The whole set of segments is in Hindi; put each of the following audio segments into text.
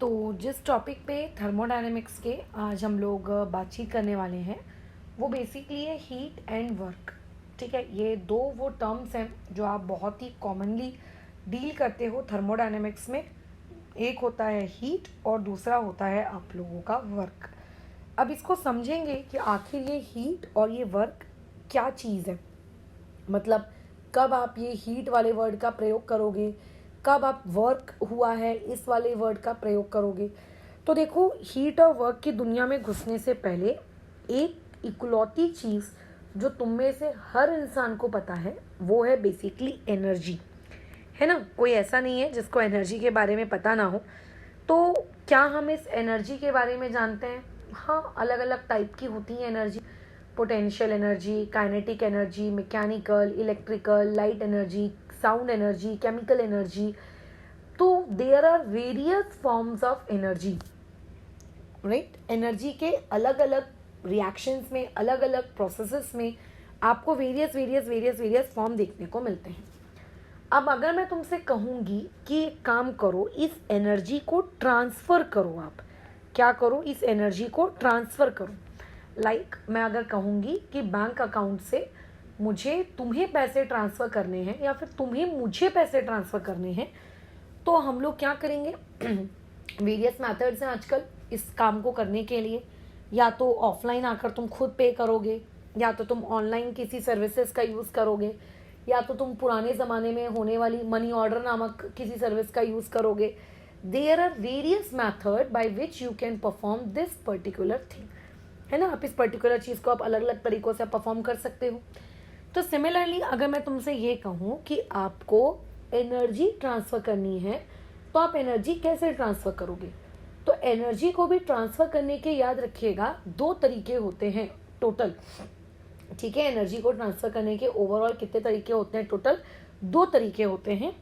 तो जिस टॉपिक पे थर्मोडायनेमिक्स के आज हम लोग बातचीत करने वाले हैं वो बेसिकली है हीट एंड वर्क। ठीक है, ये दो वो टर्म्स हैं जो आप बहुत ही कॉमनली डील करते हो थर्मोडायनेमिक्स में। एक होता है हीट और दूसरा होता है आप लोगों का वर्क। अब इसको समझेंगे कि आखिर ये हीट और ये वर्क क्या चीज़ है। मतलब कब आप ये हीट वाले वर्ड का प्रयोग करोगे, कब आप वर्क हुआ है इस वाले वर्ड का प्रयोग करोगे। तो देखो, हीट और वर्क की दुनिया में घुसने से पहले एक इकलौती चीज़ जो तुम में से हर इंसान को पता है वो है बेसिकली एनर्जी। है ना, कोई ऐसा नहीं है जिसको एनर्जी के बारे में पता ना हो। तो क्या हम इस एनर्जी के बारे में जानते हैं? हाँ, अलग अलग टाइप की होती है energy. Potential energy, kinetic energy, mechanical, electrical, light energy, sound energy, chemical energy. तो there are various forms of energy, right. Energy के अलग अलग रिएक्शंस में, अलग अलग प्रोसेसेस में आपको various various various various form देखने को मिलते हैं। अब अगर मैं तुमसे कहूँगी कि एक काम करो, इस एनर्जी को ट्रांसफ़र करो, आप क्या करो, इस एनर्जी को ट्रांसफ़र करो। लाइक मैं अगर कहूँगी कि बैंक अकाउंट से मुझे तुम्हें पैसे ट्रांसफ़र करने हैं या फिर तुम्हें मुझे पैसे ट्रांसफ़र करने हैं, तो हम लोग क्या करेंगे? वेरियस मेथड्स हैं आजकल इस काम को करने के लिए। या तो ऑफलाइन आकर तुम खुद पे करोगे, या तो तुम ऑनलाइन किसी सर्विसेज का यूज़ करोगे, या तो तुम पुराने ज़माने में होने वाली मनी ऑर्डर नामक किसी सर्विस का यूज़ करोगे। There are various method by which you can perform this particular thing. है ना, आप इस पर्टिकुलर चीज़ को आप अलग अलग तरीक़ों से परफॉर्म कर सकते हो। तो सिमिलरली अगर मैं तुमसे ये कहूँ कि आपको एनर्जी ट्रांसफ़र करनी है, तो आप एनर्जी कैसे ट्रांसफ़र करोगे? तो एनर्जी को भी ट्रांसफ़र करने के, याद रखिएगा, दो तरीके होते हैं टोटल। ठीक है, एनर्जी को ट्रांसफ़र करने के ओवरऑल कितने तरीके होते हैं? टोटल दो तरीके होते हैं।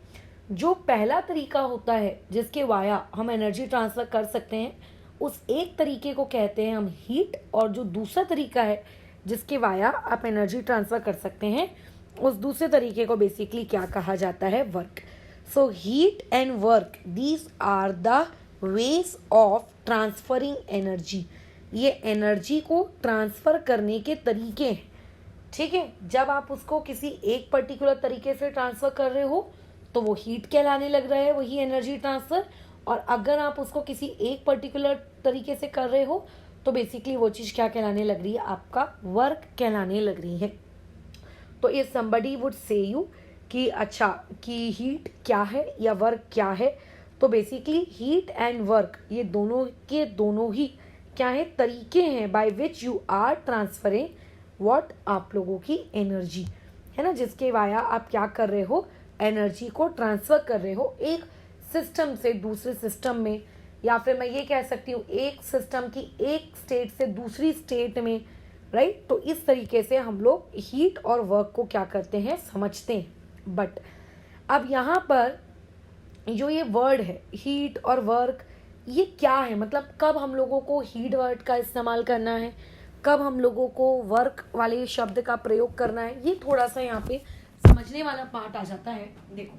जो पहला तरीका होता है जिसके वाया हम एनर्जी ट्रांसफ़र कर सकते हैं, उस एक तरीके को कहते हैं हम हीट, और जो दूसरा तरीका है जिसके वाया आप एनर्जी ट्रांसफ़र कर सकते हैं, उस दूसरे तरीके को बेसिकली क्या कहा जाता है? Work. So heat and work, these are the ways of transferring energy. ये एनर्जी को ट्रांसफ़र करने के तरीके हैं। ठीक है, जब आप उसको किसी एक पर्टिकुलर तरीके से ट्रांसफ़र कर रहे हो तो वो हीट कहलाने लग रहा है, वही एनर्जी ट्रांसफ़र। और अगर आप उसको किसी एक पर्टिकुलर तरीके से कर रहे हो तो बेसिकली वो चीज़ क्या कहलाने लग रही है? आपका वर्क कहलाने लग रही है। तो if somebody would say you कि अच्छा, कि हीट क्या है या वर्क क्या है, तो बेसिकली हीट एंड वर्क ये दोनों के दोनों ही क्या है? तरीके हैं by which you are transferring what, आप लोगों की एनर्जी। है ना, जिसके वाया आप क्या कर रहे हो? एनर्जी को ट्रांसफ़र कर रहे हो एक सिस्टम से दूसरे सिस्टम में, या फिर मैं ये कह सकती हूँ एक सिस्टम की एक स्टेट से दूसरी स्टेट में, राइट। तो इस तरीके से हम लोग हीट और वर्क को क्या करते हैं? समझते हैं। बट अब यहाँ पर जो ये वर्ड है हीट और वर्क, ये क्या है? मतलब कब हम लोगों को हीट वर्ड का इस्तेमाल करना है, कब हम लोगों को वर्क वाले शब्द का प्रयोग करना है, ये थोड़ा सा यहाँ पे समझने वाला पार्ट आ जाता है। देखो,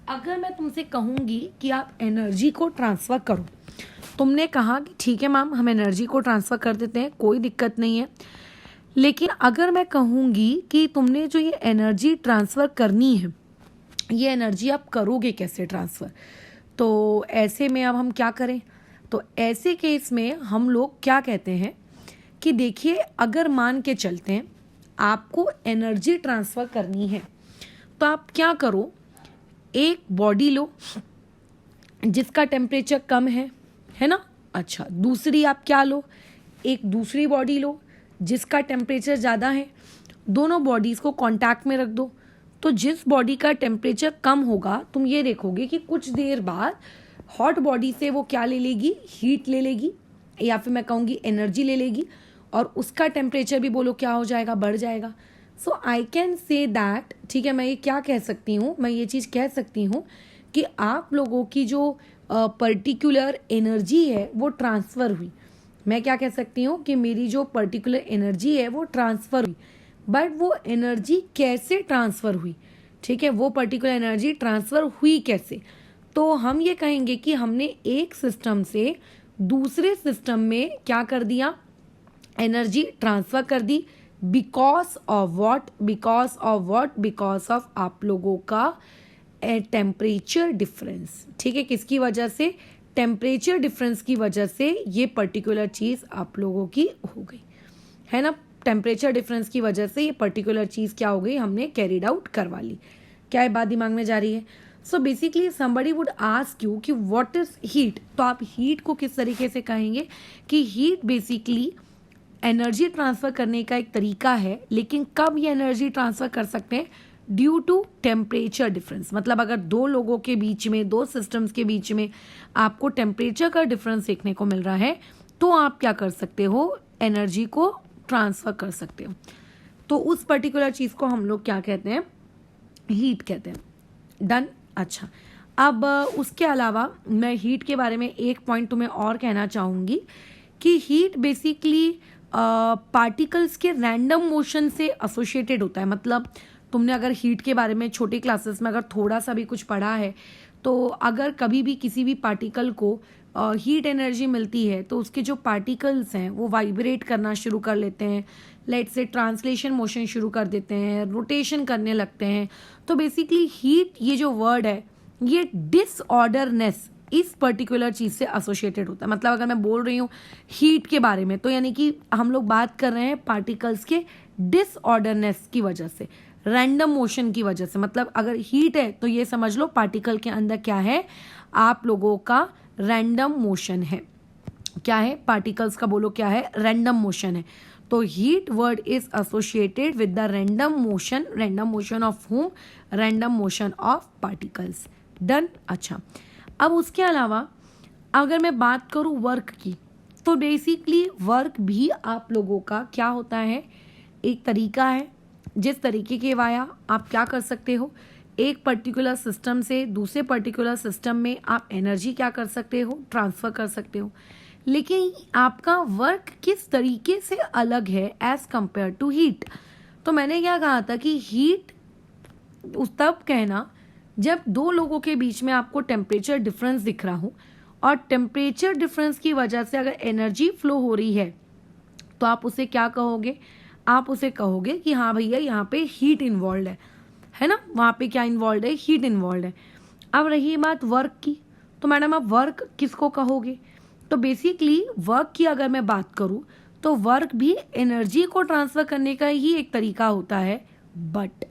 अगर मैं तुमसे कहूँगी कि आप एनर्जी को ट्रांसफ़र करो, तुमने कहा कि ठीक है मैम, हम एनर्जी को ट्रांसफ़र कर देते हैं, कोई दिक्कत नहीं है। लेकिन अगर मैं कहूँगी कि तुमने जो ये एनर्जी ट्रांसफ़र करनी है, ये एनर्जी आप करोगे कैसे ट्रांसफ़र? तो ऐसे में अब हम क्या करें? तो ऐसे केस में हम लोग क्या कहते हैं कि देखिए, अगर मान के चलते हैं आपको एनर्जी ट्रांसफ़र करनी है, तो आप क्या करो, एक बॉडी लो जिसका टेम्परेचर कम है ना। अच्छा, दूसरी आप क्या लो, एक दूसरी बॉडी लो जिसका टेम्परेचर ज़्यादा है। दोनों बॉडीज़ को कांटेक्ट में रख दो। तो जिस बॉडी का टेम्परेचर कम होगा, तुम ये देखोगे कि कुछ देर बाद हॉट बॉडी से वो क्या ले लेगी? हीट ले लेगी, या फिर मैं कहूँगी एनर्जी ले लेगी, और उसका टेम्परेचर भी बोलो क्या हो जाएगा? बढ़ जाएगा। सो आई कैन से दैट, ठीक है, मैं ये क्या कह सकती हूँ, मैं ये चीज़ कह सकती हूँ कि आप लोगों की जो पर्टिकुलर एनर्जी है वो ट्रांसफ़र हुई। मैं क्या कह सकती हूँ कि मेरी जो पर्टिकुलर एनर्जी है वो ट्रांसफ़र हुई। बट वो एनर्जी कैसे ट्रांसफ़र हुई? ठीक है, वो पर्टिकुलर एनर्जी ट्रांसफ़र हुई कैसे? तो हम ये कहेंगे कि हमने एक सिस्टम से दूसरे सिस्टम में क्या कर दिया, एनर्जी ट्रांसफर कर दी। Because of what, because of what, because of आप लोगों का टेम्परेचर डिफरेंस। ठीक है, किसकी वजह से, टेम्परेचर डिफरेंस की वजह से ये पर्टिकुलर चीज आप लोगों की हो गई, है ना। टेम्परेचर डिफरेंस की वजह से ये पर्टिकुलर चीज क्या हो गई, हमने कैरिड आउट करवा ली। क्या ये बात दिमाग में जा रही है। So basically somebody would ask you कि व्हाट इज हीट, तो आप हीट को किस तरीके से कहेंगे कि हीट बेसिकली एनर्जी ट्रांसफर करने का एक तरीका है, लेकिन कब ये एनर्जी ट्रांसफर कर सकते हैं, ड्यू टू टेम्परेचर डिफरेंस। मतलब अगर दो लोगों के बीच में, दो सिस्टम्स के बीच में आपको टेम्परेचर का डिफरेंस देखने को मिल रहा है, तो आप क्या कर सकते हो, एनर्जी को ट्रांसफर कर सकते हो। तो उस पर्टिकुलर चीज को हम लोग क्या कहते हैं, हीट कहते हैं। डन। अच्छा, अब उसके अलावा मैं हीट के बारे में एक पॉइंट तुम्हें और कहना चाहूंगी कि हीट बेसिकली पार्टिकल्स के रैंडम मोशन से एसोसिएटेड होता है। मतलब तुमने अगर हीट के बारे में छोटे क्लासेस में अगर थोड़ा सा भी कुछ पढ़ा है, तो अगर कभी भी किसी भी पार्टिकल को हीट एनर्जी मिलती है तो उसके जो पार्टिकल्स हैं वो वाइब्रेट करना शुरू कर लेते हैं, लेट से ट्रांसलेशन मोशन शुरू कर देते हैं, रोटेशन करने लगते हैं। तो बेसिकली हीट, ये जो वर्ड है, ये डिसऑर्डरनेस इस पर्टिकुलर चीज से एसोसिएटेड होता है। मतलब अगर मैं बोल रही हूँ हीट के बारे में, तो यानी कि हम लोग बात कर रहे हैं पार्टिकल्स के डिसऑर्डरनेस की वजह से, रैंडम मोशन की वजह से। मतलब अगर हीट है तो ये समझ लो पार्टिकल के अंदर क्या है, आप लोगों का रैंडम मोशन है। क्या है, पार्टिकल्स का बोलो क्या है, रैंडम मोशन है। तो heat word is associated with the random motion of home, random motion of particles. Done. अच्छा, अब उसके अलावा अगर मैं बात करूं वर्क की, तो बेसिकली वर्क भी आप लोगों का क्या होता है, एक तरीका है जिस तरीके के वाया आप क्या कर सकते हो, एक पर्टिकुलर सिस्टम से दूसरे पर्टिकुलर सिस्टम में आप एनर्जी क्या कर सकते हो, ट्रांसफर कर सकते हो। लेकिन आपका वर्क किस तरीके से अलग है एज कंपेयर टू हीट। तो मैंने क्या कहा था कि हीट उस तब कहना जब दो लोगों के बीच में आपको टेम्परेचर डिफरेंस दिख रहा हो, और टेम्परेचर डिफरेंस की वजह से अगर एनर्जी फ्लो हो रही है, तो आप उसे क्या कहोगे, आप उसे कहोगे कि हाँ भैया यहाँ पे हीट इन्वॉल्व है ना, वहाँ पे क्या इन्वॉल्व है, हीट इन्वॉल्व है। अब रही बात वर्क की, तो मैडम आप वर्क किसको कहोगे, तो बेसिकली वर्क की अगर मैं बात करूँ तो वर्क भी एनर्जी को ट्रांसफर करने का ही एक तरीका होता है। बट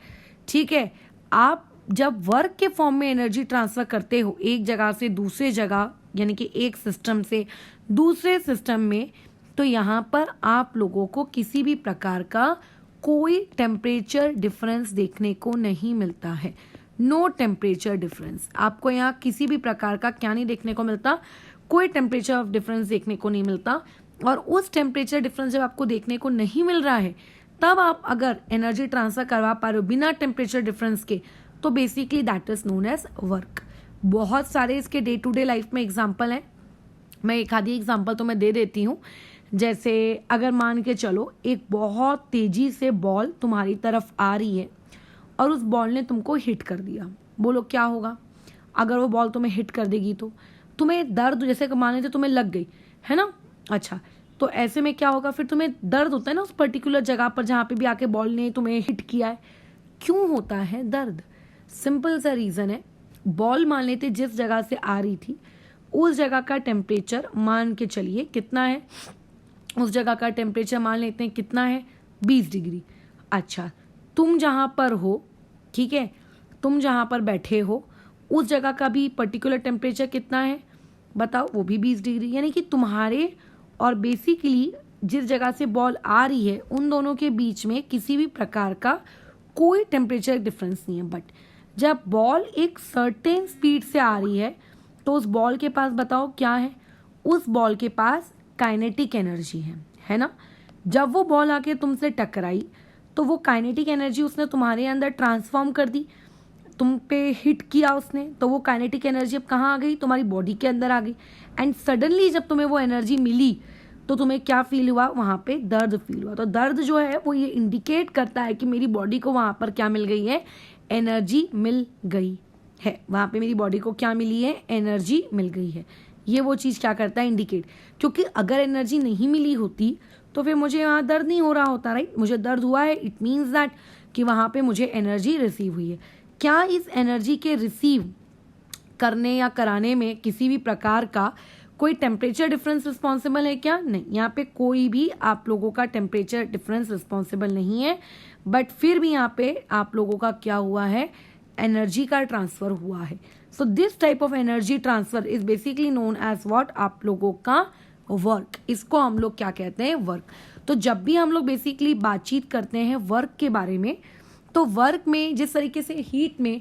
ठीक है, आप जब वर्क के फॉर्म में एनर्जी ट्रांसफर करते हो एक जगह से दूसरे जगह, यानी कि एक सिस्टम से दूसरे सिस्टम में, तो यहाँ पर आप लोगों को किसी भी प्रकार का कोई टेम्परेचर डिफरेंस देखने को नहीं मिलता है। नो टेम्परेचर डिफरेंस, आपको यहाँ किसी भी प्रकार का क्या नहीं देखने को मिलता, कोई टेम्परेचर डिफरेंस देखने को नहीं मिलता। और उस टेम्परेचर डिफरेंस जब आपको देखने को नहीं मिल रहा है, तब आप अगर एनर्जी ट्रांसफर करवा पा रहे हो बिना टेम्परेचर डिफरेंस के, तो basically that is known as work. बहुत सारे इसके डे टू डे लाइफ में एग्जाम्पल हैं, मैं एक आधी एग्जाम्पल तो मैं दे देती हूँ। जैसे अगर मान के चलो एक बहुत तेजी से बॉल तुम्हारी तरफ आ रही है और उस बॉल ने तुमको हिट कर दिया, बोलो क्या होगा। अगर वो बॉल तुम्हें हिट कर देगी तो तुम्हें दर्द, जैसे मान लेते तुम्हें लग गई है ना, अच्छा तो ऐसे में क्या होगा, फिर तुम्हें दर्द होता है ना उस पर्टिकुलर जगह पर जहाँ पे भी आके बॉल ने तुम्हें हिट किया है। क्यों होता है दर्द, सिंपल सा रीज़न है, बॉल मान लेते जिस जगह से आ रही थी उस जगह का टेम्परेचर मान के चलिए कितना है, उस जगह का टेम्परेचर मान लेते हैं कितना है, 20 डिग्री। अच्छा, तुम जहाँ पर हो, ठीक है, तुम जहाँ पर बैठे हो उस जगह का भी पर्टिकुलर टेम्परेचर कितना है बताओ, वो भी 20 डिग्री। यानी कि तुम्हारे और बेसिकली जिस जगह से बॉल आ रही है उन दोनों के बीच में किसी भी प्रकार का कोई टेम्परेचर डिफरेंस नहीं है। बट जब बॉल एक सर्टेन स्पीड से आ रही है तो उस बॉल के पास बताओ क्या है, उस बॉल के पास काइनेटिक एनर्जी है ना। जब वो बॉल आके तुमसे टकराई तो वो काइनेटिक एनर्जी उसने तुम्हारे अंदर ट्रांसफॉर्म कर दी, तुम पे हिट किया उसने, तो वो काइनेटिक एनर्जी अब कहाँ आ गई, तुम्हारी बॉडी के अंदर आ गई। एंड सडनली जब तुम्हें वो एनर्जी मिली तो तुम्हें क्या फील हुआ, वहाँ पे दर्द फील हुआ। तो दर्द जो है वो ये इंडिकेट करता है कि मेरी बॉडी को वहाँ पर क्या मिल गई है, एनर्जी मिल गई है, वहाँ पे मेरी बॉडी को क्या मिली है, एनर्जी मिल गई है। ये वो चीज़ क्या करता है, इंडिकेट। क्योंकि अगर एनर्जी नहीं मिली होती तो फिर मुझे वहाँ दर्द नहीं हो रहा होता, राइट। मुझे दर्द हुआ है, इट मीन्स दैट कि वहाँ पे मुझे एनर्जी रिसीव हुई है। क्या इस एनर्जी के रिसीव करने या कराने में किसी भी प्रकार का कोई टेम्परेचर डिफरेंस रिस्पॉन्सिबल है क्या? नहीं, यहाँ पे कोई भी आप लोगों का टेम्परेचर डिफरेंस रिस्पॉन्सिबल नहीं है, बट फिर भी यहाँ पे आप लोगों का क्या हुआ है, एनर्जी का ट्रांसफर हुआ है। So this type of energy transfer is basically known as what, आप लोगों का वर्क। इसको हम लोग क्या कहते हैं, वर्क। तो जब भी हम लोग बेसिकली बातचीत करते हैं वर्क के बारे में, तो वर्क में जिस तरीके से हीट में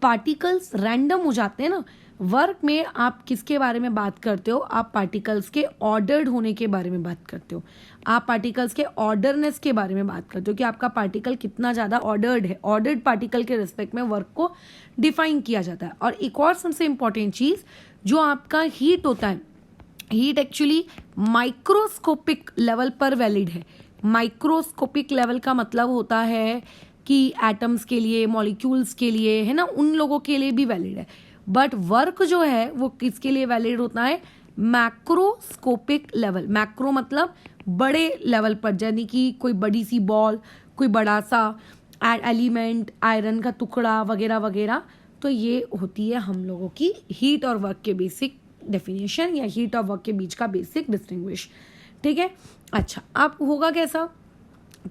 पार्टिकल्स रैंडम हो जाते हैं ना, वर्क में आप किसके बारे में बात करते हो, आप पार्टिकल्स के ऑर्डर्ड होने के बारे में बात करते हो, आप पार्टिकल्स के ऑर्डरनेस के बारे में बात करते हो कि आपका पार्टिकल कितना ज़्यादा ऑर्डर्ड है। ऑर्डर्ड पार्टिकल के रिस्पेक्ट में वर्क को डिफाइन किया जाता है। और एक और सबसे इंपॉर्टेंट चीज़, जो आपका हीट होता है, हीट एक्चुअली माइक्रोस्कोपिक लेवल पर वैलिड है। माइक्रोस्कोपिक लेवल का मतलब होता है कि एटम्स के लिए, मॉलिक्यूल्स के लिए, है ना, उन लोगों के लिए भी वैलिड है। बट वर्क जो है वो किसके लिए वैलिड होता है, मैक्रोस्कोपिक लेवल। मैक्रो मतलब बड़े लेवल पर, यानी कि कोई बड़ी सी बॉल, कोई बड़ा सा एलिमेंट, आयरन का टुकड़ा वगैरह वगैरह। तो ये होती है हम लोगों की हीट और वर्क के बेसिक डेफिनेशन, या हीट और वर्क के बीच का बेसिक डिस्टिंग्विश। ठीक है। अच्छा, अब होगा कैसा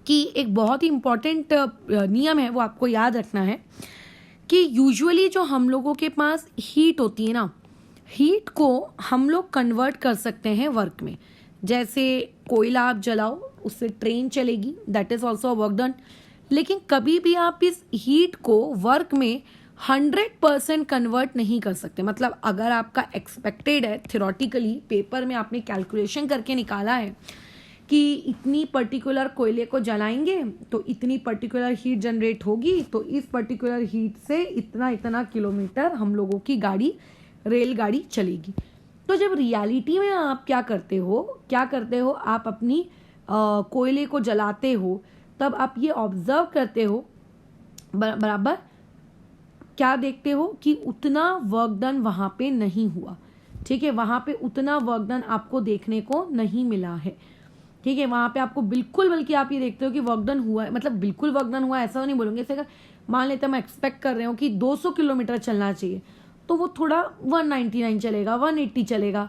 कि एक बहुत ही इंपॉर्टेंट नियम है, वो आपको याद रखना है कि यूजुअली जो हम लोगों के पास हीट होती है ना, हीट को हम लोग कन्वर्ट कर सकते हैं वर्क में। जैसे कोयला आप जलाओ, उससे ट्रेन चलेगी, that is also work done. लेकिन कभी भी आप इस हीट को वर्क में 100% कन्वर्ट नहीं कर सकते। मतलब अगर आपका एक्सपेक्टेड है, थियोरेटिकली पेपर में आपने कैलकुलेशन करके निकाला है कि इतनी पर्टिकुलर कोयले को जलाएंगे तो इतनी पर्टिकुलर हीट जनरेट होगी, तो इस पर्टिकुलर हीट से इतना इतना किलोमीटर हम लोगों की गाड़ी, रेलगाड़ी चलेगी। तो जब रियलिटी में आप क्या करते हो, आप अपनी कोयले को जलाते हो, तब आप ये ऑब्जर्व करते हो, बराबर क्या देखते हो कि उतना वर्क डन वहाँ पे नहीं हुआ। ठीक है, वहाँ पे उतना वर्क डन आपको देखने को नहीं मिला है। ठीक है, वहाँ पे आपको बिल्कुल, बल्कि आप ये देखते हो कि वर्क डन हुआ है, मतलब बिल्कुल वर्क डन हुआ है ऐसा नहीं बोलूँगे। जैसे मान लेते हैं मैं एक्सपेक्ट कर रहे हूँ कि 200 किलोमीटर चलना चाहिए, तो वो थोड़ा 199 चलेगा, 180 चलेगा,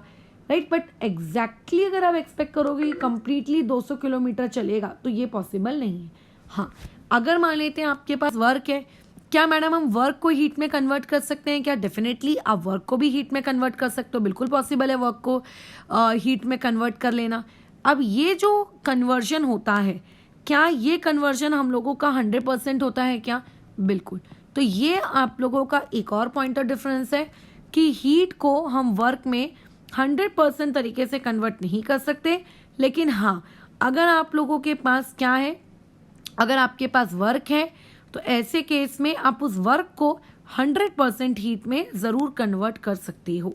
राइट। बट एग्जैक्टली अगर आप एक्सपेक्ट करोगे कि कंप्लीटली 200 किलोमीटर चलेगा, तो ये पॉसिबल नहीं है। हाँ, अगर मान लेते हैं आपके पास वर्क है, क्या मैडम हम वर्क को हीट में कन्वर्ट कर सकते हैं क्या? डेफिनेटली आप वर्क को भी हीट में कन्वर्ट कर सकते हो, बिल्कुल पॉसिबल है वर्क को हीट में कन्वर्ट कर लेना। अब ये जो कन्वर्जन होता है, क्या ये कन्वर्जन हम लोगों का 100% होता है क्या? बिल्कुल। तो ये आप लोगों का एक और पॉइंट ऑफ डिफरेंस है कि हीट को हम वर्क में 100% तरीके से कन्वर्ट नहीं कर सकते। लेकिन हाँ, अगर आप लोगों के पास क्या है, अगर आपके पास वर्क है, तो ऐसे केस में आप उस वर्क को 100% हीट में ज़रूर कन्वर्ट कर सकते हो।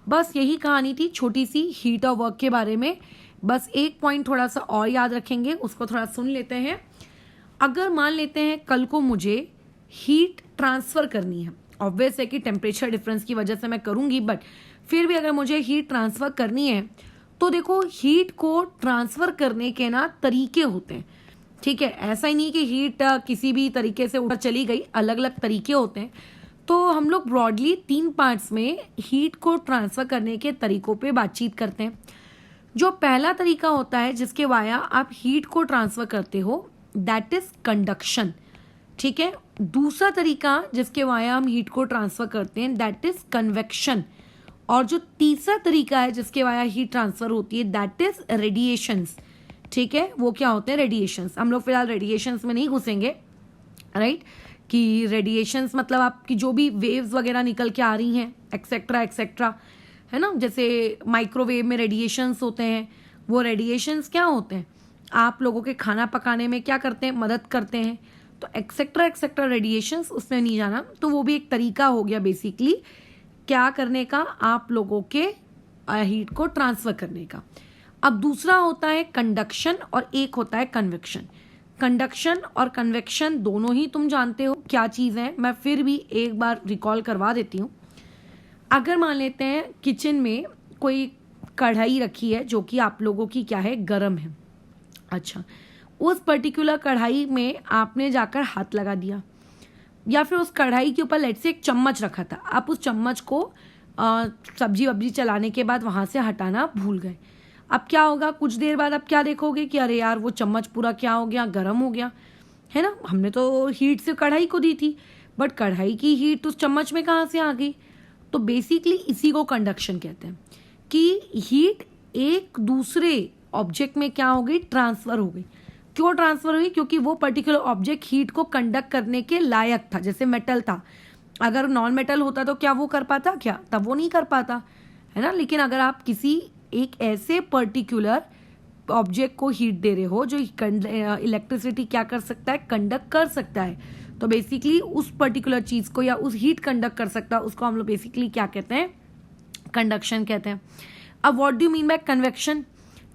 बस यही कहानी थी छोटी सी हीट और वर्क के बारे में। बस एक पॉइंट थोड़ा सा और याद रखेंगे, उसको थोड़ा सुन लेते हैं। अगर मान लेते हैं कल को मुझे हीट ट्रांसफ़र करनी है, ऑब्वियस है कि टेम्परेचर डिफरेंस की वजह से मैं करूँगी, बट फिर भी अगर मुझे हीट ट्रांसफ़र करनी है, तो देखो हीट को ट्रांसफ़र करने के ना तरीके होते हैं। ठीक है, ऐसा ही नहीं कि हीट किसी भी तरीके से ऊपर चली गई, अलग अलग तरीके होते हैं। तो हम लोग ब्रॉडली 3 पार्ट्स में हीट को ट्रांसफ़र करने के तरीकों पे बातचीत करते हैं। जो पहला तरीका होता है जिसके वाया आप हीट को ट्रांसफ़र करते हो, दैट इज़ कंडक्शन। ठीक है, दूसरा तरीका जिसके वाया हम हीट को ट्रांसफ़र करते हैं, दैट इज़ कन्वेक्शन। और जो तीसरा तरीका है जिसके वाया हीट ट्रांसफ़र होती है, दैट इज़ रेडिएशंस। ठीक है, वो क्या होते हैं, रेडिएशंस। हम लोग फिलहाल रेडिएशंस में नहीं घुसेंगे, राइट, कि रेडिएशंस मतलब आपकी जो भी वेव्स वगैरह निकल के आ रही हैं, एक्सेट्रा एक्सेट्रा, है ना। जैसे माइक्रोवेव में रेडिएशंस होते हैं, वो रेडिएशंस क्या होते हैं, आप लोगों के खाना पकाने में क्या करते हैं, मदद करते हैं। तो एक्सेट्रा एक्सेट्रा रेडिएशंस, उसमें नहीं जाना। तो वो भी एक तरीका हो गया बेसिकली क्या करने का, आप लोगों के हीट को ट्रांसफ़र करने का। अब दूसरा होता है कंडक्शन और एक होता है कन्वेक्शन। कंडक्शन और कन्वेक्शन दोनों ही तुम जानते हो क्या चीज़ है, मैं फिर भी एक बार रिकॉल करवा देती हूँ। अगर मान लेते हैं किचन में कोई कढ़ाई रखी है जो कि आप लोगों की क्या है, गरम है। अच्छा, उस पर्टिकुलर कढ़ाई में आपने जाकर हाथ लगा दिया, या फिर उस कढ़ाई के ऊपर लेट से एक चम्मच रखा था, आप उस चम्मच को सब्जी वब्जी चलाने के बाद वहाँ से हटाना भूल गए। अब क्या होगा, कुछ देर बाद आप क्या देखोगे कि अरे यार वो चम्मच पूरा क्या हो गया, गर्म हो गया है ना। हमने तो हीट से कढ़ाई को दी थी, बट कढ़ाई की हीट उस चम्मच में कहाँ से आ गई। तो बेसिकली इसी को कंडक्शन कहते हैं कि हीट एक दूसरे ऑब्जेक्ट में क्या हो गई, ट्रांसफर हो गई। क्यों ट्रांसफर हुई, क्योंकि वो पर्टिकुलर ऑब्जेक्ट हीट को कंडक्ट करने के लायक था। जैसे मेटल था, अगर नॉन मेटल होता तो क्या वो कर पाता, क्या तब वो नहीं कर पाता, है ना। लेकिन अगर आप किसी एक ऐसे पर्टिकुलर ऑब्जेक्ट को हीट दे रहे हो जो इलेक्ट्रिसिटी क्या कर सकता है, कंडक्ट कर सकता है, तो बेसिकली उस पर्टिकुलर चीज को या उस हीट कंडक्ट कर सकता है, उसको हम लोग बेसिकली क्या कहते हैं, कंडक्शन कहते हैं। अब what do you mean by convection.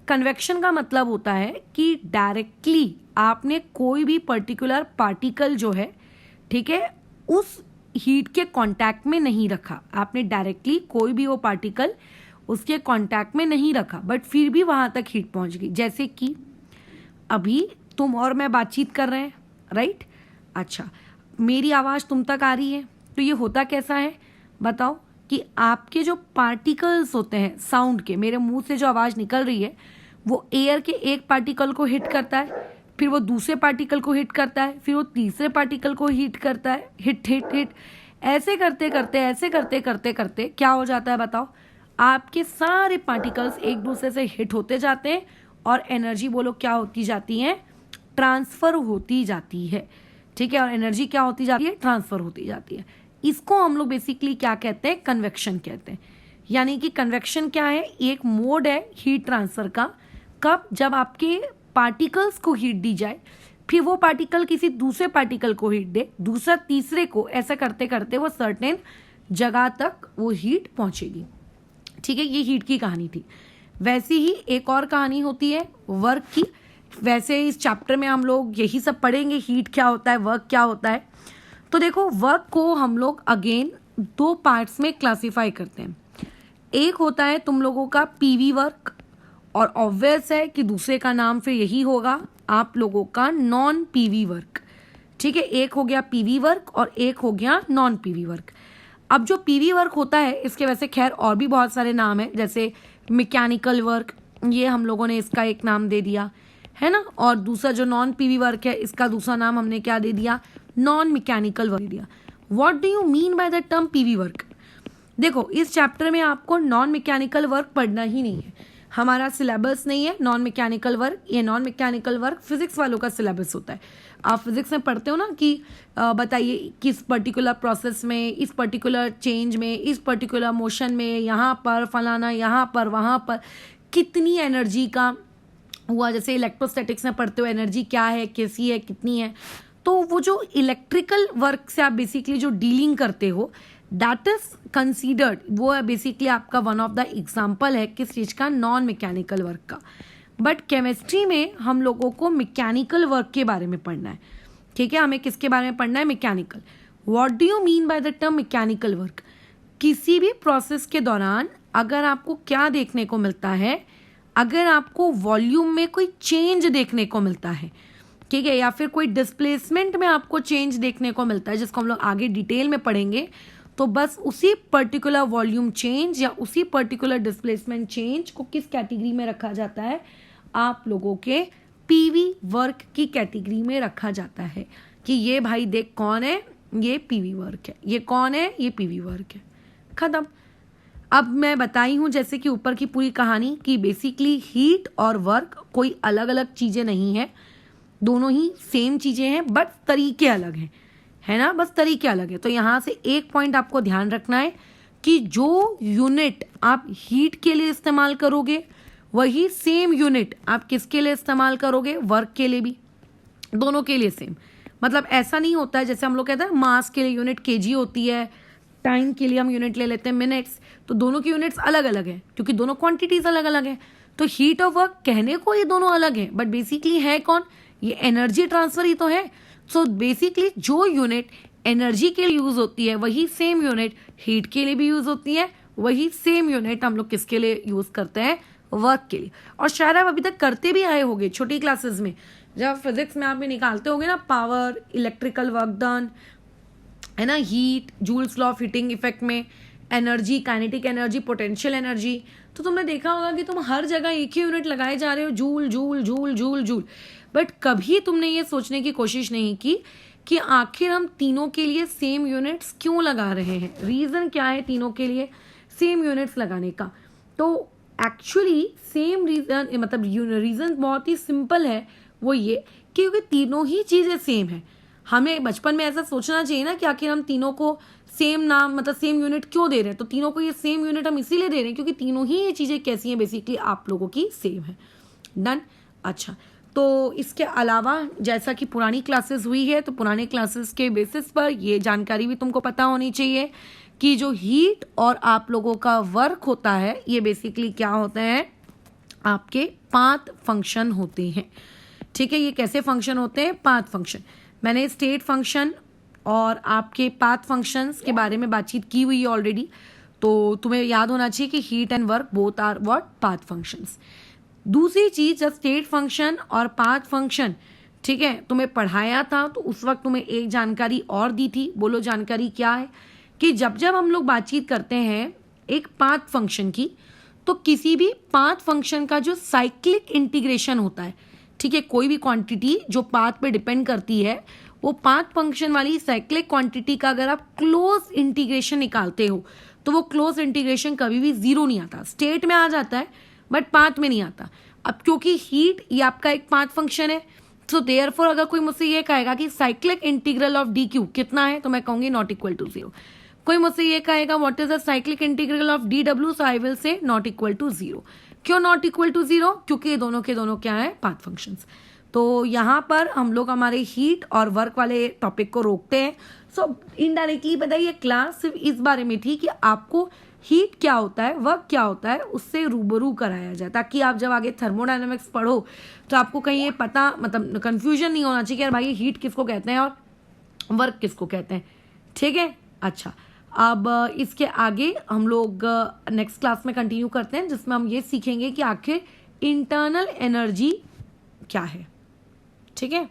Convection का मतलब होता है कि डायरेक्टली आपने कोई भी पर्टिकुलर पार्टिकल जो है, ठीक है, उस हीट के कांटेक्ट में नहीं रखा। आपने डायरेक्टली कोई भी वो पार्टिकल उसके कांटेक्ट में नहीं रखा, बट फिर भी वहां तक हीट पहुंच गई। जैसे कि अभी तुम और मैं बातचीत कर रहे हैं, राइट। अच्छा, मेरी आवाज तुम तक आ रही है, तो ये होता कैसा है बताओ, कि आपके जो पार्टिकल्स होते हैं साउंड के, मेरे मुंह से जो आवाज निकल रही है वो एयर के एक पार्टिकल को हिट करता है, फिर वो दूसरे पार्टिकल को हिट करता है, फिर वो तीसरे पार्टिकल को हिट करता है, हिट हिट हिट, ऐसे करते करते क्या हो जाता है बताओ, आपके सारे पार्टिकल्स एक दूसरे से हिट होते जाते हैं और एनर्जी बोलो क्या होती जाती है, ट्रांसफर होती जाती है। ठीक है, और एनर्जी क्या होती जाती है, ट्रांसफर होती जाती है। इसको हम लोग बेसिकली क्या कहते हैं, कन्वेक्शन कहते हैं। यानी कि कन्वेक्शन क्या है, एक मोड है हीट ट्रांसफर का। कब, जब आपके पार्टिकल्स को हीट दी जाए, फिर वो पार्टिकल किसी दूसरे पार्टिकल को हीट दे, दूसरा तीसरे को, ऐसा करते करते वो सर्टेन जगह तक वो हीट पहुंचेगी। ठीक है, ये हीट की कहानी थी। वैसी ही एक और कहानी होती है वर्क की। वैसे इस चैप्टर में हम लोग यही सब पढ़ेंगे, हीट क्या होता है, वर्क क्या होता है। तो देखो, वर्क को हम लोग अगेन दो पार्ट्स में क्लासिफाई करते हैं। एक होता है तुम लोगों का पीवी वर्क, और ऑब्वियस है कि दूसरे का नाम फिर यही होगा आप लोगों का नॉन पीवी वर्क। ठीक है, एक हो गया पीवी वर्क और एक हो गया नॉन पीवी वर्क। अब जो पीवी वर्क होता है, इसके वैसे खैर और भी बहुत सारे नाम है, जैसे मैकेनिकल वर्क, ये हम लोगों ने इसका एक नाम दे दिया है ना। और दूसरा जो नॉन पीवी वर्क है, इसका दूसरा नाम हमने क्या दे दिया, नॉन मैकेनिकल वर्क दे दिया। What do you mean by the term PV work. देखो, इस चैप्टर में आपको नॉन मैकेनिकल वर्क पढ़ना ही नहीं है, हमारा सिलेबस नहीं है नॉन मैकेनिकल वर्क। ये नॉन मैकेनिकल वर्क फिजिक्स वालों का सिलेबस होता है। आप फिजिक्स में पढ़ते हो ना कि बताइए किस पर्टिकुलर प्रोसेस में, इस पर्टिकुलर चेंज में, इस पर्टिकुलर मोशन में, यहाँ पर फलाना, यहाँ पर वहाँ पर कितनी एनर्जी का हुआ। जैसे इलेक्ट्रोस्टैटिक्स में पढ़ते हो एनर्जी क्या है, कैसी है, कितनी है। तो वो जो इलेक्ट्रिकल वर्क से आप बेसिकली जो डीलिंग करते हो, दैट इज कंसीडर्ड, वो है बेसिकली आपका वन ऑफ द एग्जाम्पल है किस चीज का, नॉन मैकेनिकल वर्क का। बट केमिस्ट्री में हम लोगों को मैकेनिकल वर्क के बारे में पढ़ना है। ठीक है, हमें किसके बारे में पढ़ना है, mechanical. What do you mean by the term mechanical work. किसी भी प्रोसेस के दौरान अगर आपको क्या देखने को मिलता है, अगर आपको वॉल्यूम में कोई चेंज देखने को मिलता है, ठीक है, या फिर कोई डिस्प्लेसमेंट में आपको चेंज देखने को मिलता है, जिसको हम लोग आगे डिटेल में पढ़ेंगे, तो बस उसी पर्टिकुलर वॉल्यूम चेंज या उसी पर्टिकुलर डिस्प्लेसमेंट चेंज को किस कैटेगरी में रखा जाता है, आप लोगों के पीवी वर्क की कैटेगरी में रखा जाता है। कि ये भाई देख कौन है, ये पीवी वर्क है, ये कौन है, ये पीवी वर्क है, खत्म। अब मैं बताई हूं जैसे कि ऊपर की पूरी कहानी कि बेसिकली हीट और वर्क कोई अलग अलग चीजें नहीं है, दोनों ही सेम चीजें हैं, बट तरीके अलग हैं, है ना, बस तरीके अलग है। तो यहां से एक पॉइंट आपको ध्यान रखना है कि जो यूनिट आप हीट के लिए इस्तेमाल करोगे, वही सेम यूनिट आप किसके लिए इस्तेमाल करोगे, वर्क के लिए भी, दोनों के लिए सेम। मतलब ऐसा नहीं होता है जैसे हम लोग कहते हैं मास के लिए यूनिट केजी होती है, टाइम के लिए हम यूनिट ले लेते हैं मिनट्स, तो दोनों की यूनिट्स अलग अलग है क्योंकि दोनों क्वांटिटीज अलग अलग है। तो हीट और वर्क कहने को ये दोनों अलग है, बट बेसिकली है कौन, ये एनर्जी ट्रांसफर ही तो है। सो बेसिकली जो यूनिट एनर्जी के लिए यूज होती है वही सेम यूनिट हीट के लिए भी यूज होती है, वही सेम यूनिट हम लोग किसके लिए यूज करते हैं, वर्क के लिए। और शायद आप अभी तक करते भी आए होंगे छोटी क्लासेस में, जब फिजिक्स में आप भी निकालते होंगे ना पावर, इलेक्ट्रिकल वर्क डन, है ना, heat, Joule's law of heating effect में energy, kinetic energy, potential energy, तो तुमने देखा होगा कि तुम हर जगह एक ही यूनिट लगाए जा रहे हो, joule joule joule joule joule, but कभी तुमने ये सोचने की कोशिश नहीं की कि आखिर हम तीनों के लिए सेम यूनिट्स क्यों लगा रहे हैं, रीजन क्या है तीनों के लिए सेम यूनिट्स लगाने का। तो एक्चुअली सेम रीजन, मतलब रीजन बहुत ही सिंपल है, वो ये कि क्योंकि तीनों ही चीजें सेम है। हमें बचपन में ऐसा सोचना चाहिए ना कि आखिर हम तीनों को सेम नाम, मतलब सेम यूनिट क्यों दे रहे हैं, तो तीनों को ये सेम यूनिट हम इसीलिए दे रहे हैं क्योंकि तीनों ही ये चीजें कैसी हैं, बेसिकली आप लोगों की सेम है। डन। अच्छा, तो इसके अलावा जैसा कि पुरानी क्लासेस हुई है, तो पुराने क्लासेस के बेसिस पर ये जानकारी भी तुमको पता होनी चाहिए कि जो हीट और आप लोगों का वर्क होता है ये बेसिकली क्या होता है, आपके 5 फंक्शन होते हैं। ठीक है, ये कैसे फंक्शन होते हैं, 5 फंक्शन। मैंने स्टेट फंक्शन और आपके 5 फंक्शंस के बारे में बातचीत की हुई है ऑलरेडी, तो तुम्हें याद होना चाहिए कि heat and work both are what, 5 functions. दूसरी चीज, जब स्टेट फंक्शन और 5 फंक्शन, ठीक है, तुम्हें पढ़ाया था तो उस वक्त तुम्हें एक जानकारी और दी थी। बोलो जानकारी क्या है, कि जब जब हम लोग बातचीत करते हैं एक 5 फंक्शन की, तो किसी भी 5 फंक्शन का जो साइक्लिक इंटीग्रेशन होता है, ठीक है, कोई भी क्वांटिटी जो पाथ पे डिपेंड करती है, वो 5 फंक्शन वाली साइक्लिक क्वांटिटी का अगर आप क्लोज इंटीग्रेशन निकालते हो तो वो क्लोज इंटीग्रेशन कभी भी 0 नहीं आता। स्टेट में आ जाता है बट पाथ में नहीं आता। अब क्योंकि हीट ये आपका एक 5 फंक्शन है, सो देयरफॉर अगर कोई मुझसे ये कहेगा कि cyclic integral of D Q कितना है, तो मैं कहूंगी नॉट इक्वल टू 0। कोई मुझसे ये कहेगा what is the cyclic integral of D W, so I will say not equal to 0। क्यों नॉट इक्वल टू 0, क्योंकि ये दोनों के दोनों क्या है, 5 फंक्शंस। तो यहाँ पर हम लोग हमारे हीट और वर्क वाले टॉपिक को रोकते हैं। सो इनडायरेक्टली पता है ये क्लास सिर्फ इस बारे में थी कि आपको हीट क्या होता है, वर्क क्या होता है, उससे रूबरू कराया जाए, ताकि आप जब आगे थर्मोडायनेमिक्स पढ़ो तो आपको कहीं ये पता, मतलब कंफ्यूजन नहीं होना चाहिए कि यार भाई हीट किसको कहते हैं और वर्क किसको कहते हैं। ठीक है, अच्छा, अब इसके आगे हम लोग नेक्स्ट क्लास में कंटिन्यू करते हैं, जिसमें हम ये सीखेंगे कि आखिर इंटरनल एनर्जी क्या है। ठीक है।